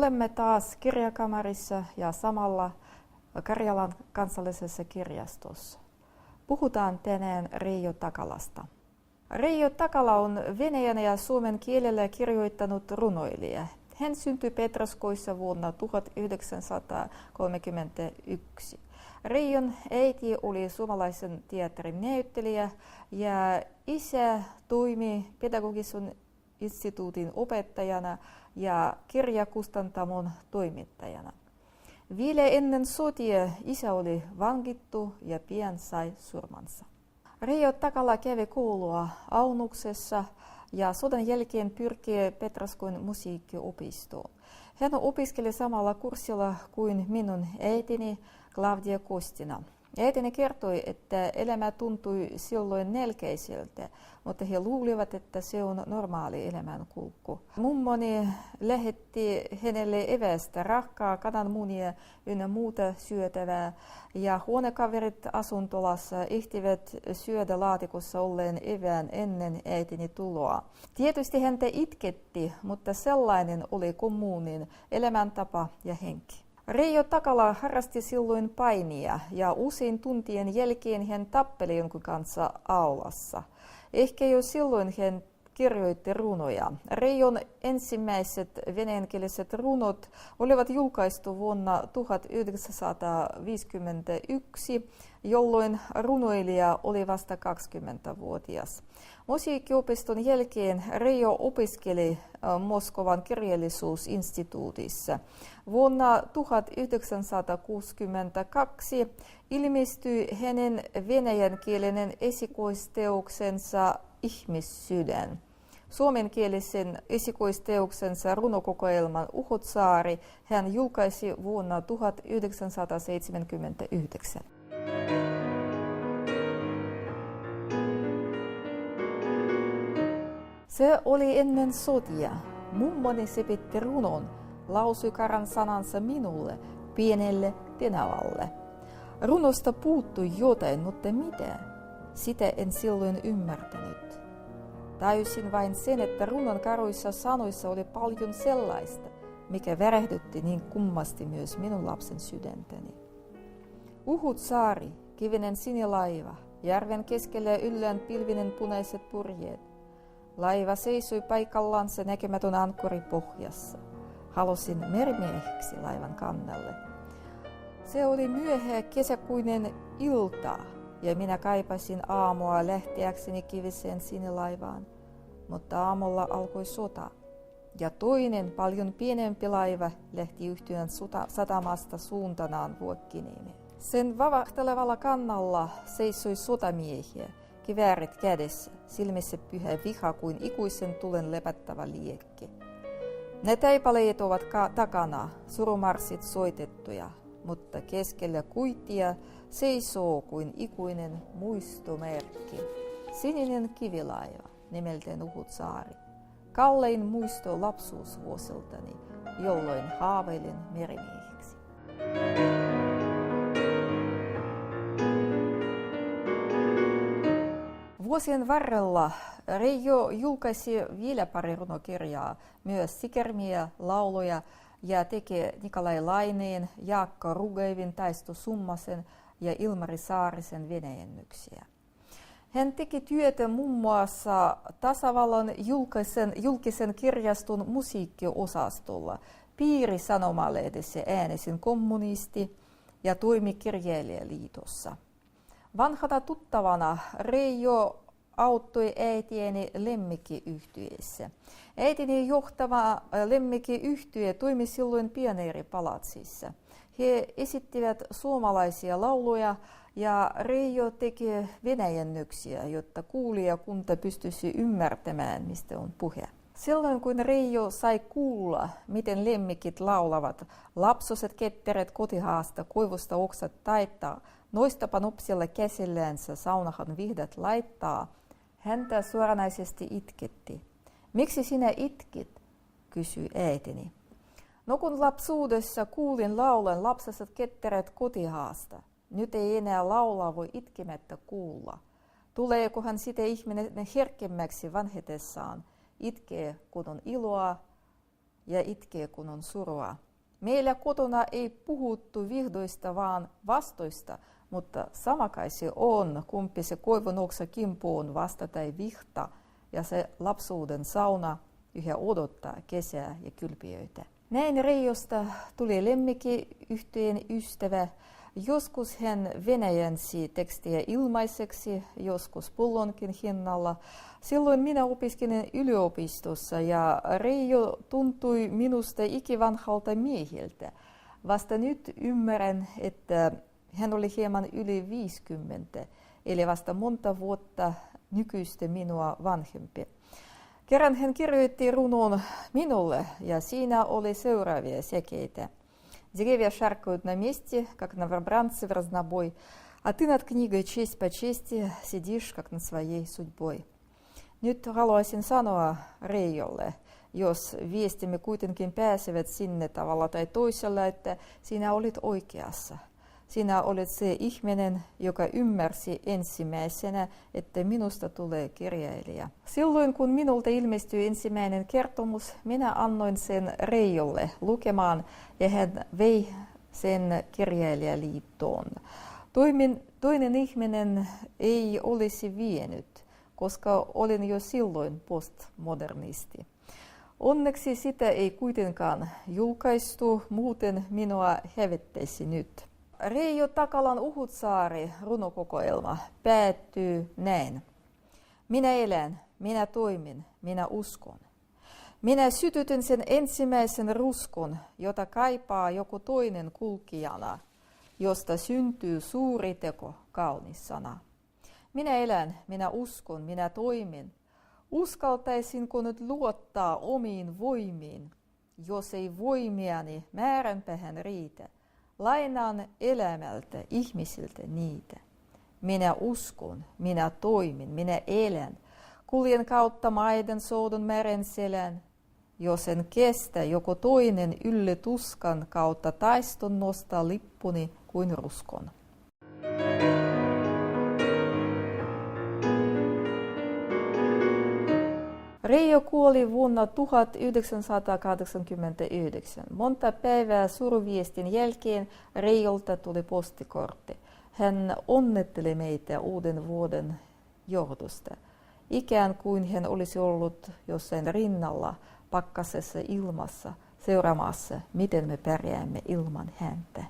Olemme taas kirjakamarissa ja samalla Karjalan kansallisessa kirjastossa. Puhutaan tänään Reijo Takalasta. Reijo Takala on venäjän ja suomen kielellä kirjoittanut runoilija. Hän syntyi Petroskoissa vuonna 1931. Reijon äiti oli suomalaisen teatterin näyttelijä ja isä toimi pedagogisen instituutin opettajana ja kirjakustantamon toimittajana. Vielä ennen sotia isä oli vangittu ja pian sai surmansa. Reijo Takala kävi koulua Aunuksessa ja sodan jälkeen pyrki Petroskoin musiikkiopistoon. Hän opiskeli samalla kurssilla kuin minun äitini Claudia Kostina. Äitini kertoi, että elämä tuntui silloin nälkäiseltä, mutta he luulivat, että se on normaali elämänkulku. Mummoni lähetti hänelle evästä, rahkaa, kananmunia ynnä muuta syötävää, ja huonekaverit asuntolassa ehtivät syödä laatikossa olleen evään ennen äitini tuloa. Tietysti häntä itketti, mutta sellainen oli kommunin elämäntapa ja henki. Reijo Takala harrasti silloin painia ja usein tuntien jälkeen hän tappeli jonkun kanssa aulassa. Ehkä jo silloin hän kirjoitti runoja. Reijon ensimmäiset venäjänkieliset runot olivat julkaistu vuonna 1951, jolloin runoilija oli vasta 20-vuotias. Musiikkiopiston jälkeen Reijo opiskeli Moskovan kirjallisuusinstituutissa. Vuonna 1962 ilmestyi hänen venäjänkielinen esikoisteoksensa Ihmissydän. Suomenkielisen esikoisteoksensa runokokoelman Uhotsaari hän julkaisi vuonna 1979. Se oli ennen sotia. Mummoni sepitti runon, lausui karan sanansa minulle, pienelle tenavalle. Runosta puuttui jotain, mutta mitä? Sitä en silloin ymmärtänyt. Tajusin vain sen, että runon karuissa sanoissa oli paljon sellaista, mikä värähdytti niin kummasti myös minun lapsen sydäntäni. Uhotsaari, kivinen sinilaiva, järven keskellä yllään pilvinen punaiset purjeet. Laiva seisoi paikallansa näkemätön ankkuri pohjassa. Halusin merimieheksi laivan kannalle. Se oli myöhä kesäkuinen ilta ja minä kaipasin aamua lähteäkseni kiviseen sinilaivaan. Mutta aamulla alkoi sota ja toinen paljon pienempi laiva lähti yhtyön satamasta suuntanaan Vuokkiniemeen. Sen vavahtelevalla kannalla seisoi sotamiehiä. Kiväärit kädessä, silmissä pyhä viha kuin ikuisen tulen lepättävä liekki. Ne taipaleet ovat takana, surumarssit soitettuja, mutta keskellä kuitia seisoo kuin ikuinen muistomerkki. Sininen kivilaiva, nimeltään Uhotsaari. Kallein muisto lapsuusvuosiltani, jolloin haaveilin merimieheksi. Vuosien varrella Reijo julkaisi vielä pari runokirjaa, myös sikermiä, lauluja ja teki Nikolai Laineen, Jaakko Rugeivin, Taisto Summasen ja Ilmari Saarisen venäjännyksiä. Hän teki työtä muun muassa tasavallan julkisen kirjaston musiikkiosastolla, Piiri-sanomalehdessä äänesin kommunisti ja toimi Kirjailijaliitossa. Vanhana tuttavana Reijo auttoi äitieni lemmikkiyhtyeessä. Äitini johtava lemmikkiyhtye toimi silloin Pioneeripalatsissa. He esittivät suomalaisia lauluja ja Reijo teki venäjännyksiä, jotta kuulijakunta pystyisi ymmärtämään, mistä on puhe. Silloin kun Reijo sai kuulla, miten lemmikit laulavat, lapsoset ketterät kotihaasta, koivusta oksat taittaa, noistapa nopsilla käsillänsä saunahan vihdat laittaa, häntä suoranaisesti itketti. Miksi sinä itkit, kysyi äitini. No kun lapsuudessa kuulin laulan lapseset ketterät kotihaasta, nyt ei enää laulaa voi itkemättä kuulla. Tuleekohan sitä ihminen herkemmäksi vanhetessaan, itkee kun on iloa, ja itkee, kun on surua. Meillä kotona ei puhuttu vihdoista, vaan vastoista, mutta sama kai se on, kumpi se koivunoksa kimpuun vasta tai vihta, ja se lapsuuden sauna yhä odottaa kesää ja kylpiöitä. Näin Reijosta tuli lemmikkiyhtyeen ystävä. Joskus hän venäjänsi tekstiä ilmaiseksi, joskus pullonkin hinnalla. Silloin minä opiskelin yliopistossa ja Reijo tuntui minusta ikivanhalta miehiltä. Vasta nyt ymmärrän, että hän oli hieman yli 50, eli vasta monta vuotta nykyistä minua vanhempi. Kerran hän kirjoitti runon minulle, ja siinä oli seuraavia säkeitä. Деревья шаркают на месте, как новобранцы в разнобой, а ты над книгой честь по чести сидишь, как над своей судьбой. Nyt haluaisin sanoa Reijolle, jos viestimme kuitenkin pääsevät sinne tavalla tai toisella, että sinä olit oikeassa. Sinä olet se ihminen, joka ymmärsi ensimmäisenä, että minusta tulee kirjailija. Silloin kun minulta ilmestyi ensimmäinen kertomus, minä annoin sen Reijolle lukemaan ja hän vei sen kirjailijaliittoon. Toinen ihminen ei olisi vienyt, koska olin jo silloin postmodernisti. Onneksi sitä ei kuitenkaan julkaistu, muuten minua hävettäisi nyt. Reijo Takalan Uhutsaari runokokoelma päättyy näin. Minä elän, minä toimin, minä uskon. Minä sytytän sen ensimmäisen ruskon, jota kaipaa joku toinen kulkijana, josta syntyy suuri teko, kaunis sana. Minä elän, minä uskon, minä toimin. Uskaltaisinko nyt luottaa omiin voimiin, jos ei voimiani määränpäähän riitä? Lainaan elämältä, ihmisiltä niitä. Minä uskon, minä toimin, minä elän. Kuljen kautta maiden, soudun, meren selän. Jos en kestä, joku toinen ylle tuskan kautta taiston nostaa lippuni kuin ruskon. Reijo kuoli vuonna 1989. Monta päivää suruviestin jälkeen Reijolta tuli postikortti. Hän onnetteli meitä uuden vuoden johdosta. Ikään kuin hän olisi ollut jossain rinnalla pakkasessa ilmassa seuraamassa, miten me pärjäämme ilman häntä.